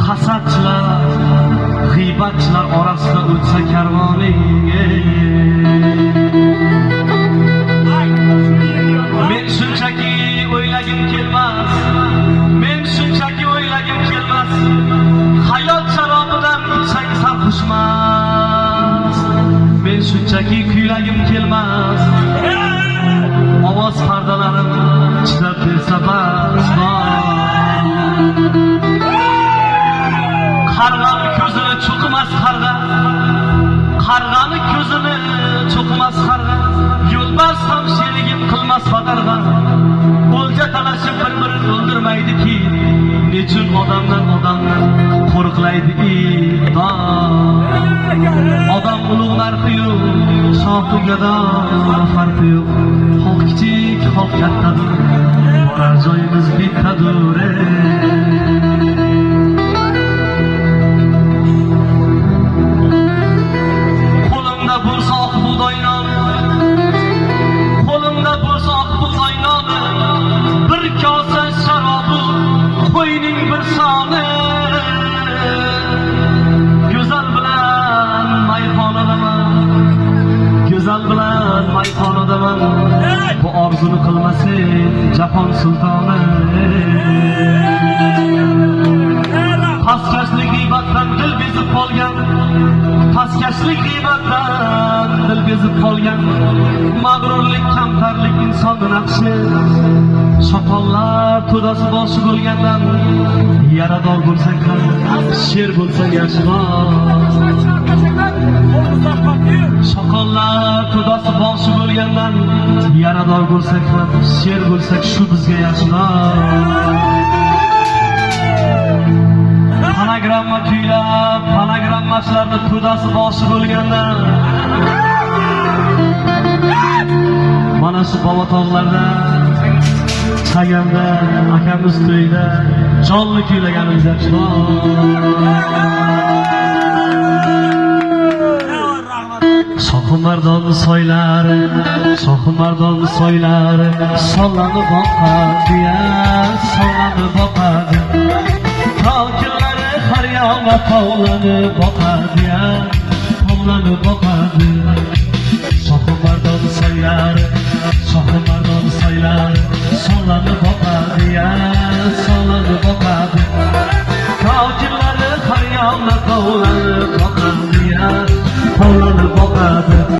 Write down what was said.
Hasadchilar, g'iybatchilar orasida o'tsa karvoning, men shunchaki o'ylagim kelmas, hayot sharobidan ichsang sarxushmas. Men shunchaki kuylagim kelmas, ovoz pardalarim chidab bersa bas. Qarg'ani ko'zini cho'qimas qarg'a, yo'lbars ham sherigim qilmas badarg'a. O'lja talashib bir-birini o'ldirmaydiki, nechun odamdan qo'riqlaydi iqdom. Odam ulug' narxi yo'q, shohi gado farqi yo'q. Xalq kichik, xalq kattadir, borar joyimiz bittadir. Qo'limda bo'lsa oq bug'doy noni, bir kosa sharobi, qo'yning bir soni. Go'zal bilan mayxonadaman, bu orzuni qilmasak jahon sultoni. Pastkashlik g'iybatdan dil bezib qolgan, mag'rurlik, kamtarlik insonning naqshi. Shoqollar to'dasi boshi bo'lgandan, yarador bo'lsang ham sher bo'lsang yaxshiroq. Shoqollar to'dasi boshi bo'lgandan, yarador bo'lsak ham sher bo'lsak shu bizga yaxshiroq. Panagramma kuylab, panagrammachilarni to'dasi boshi bo'lgandan, mana shu Bobotoqlarda, Chagamda, akamiz to'yida jonli kuylaganimiz yaxshiroq. Shohimardonni soylari, sollanib boqadi. Tokillari har yoqqa tovlanib boqadi. Shohimardonni soylari,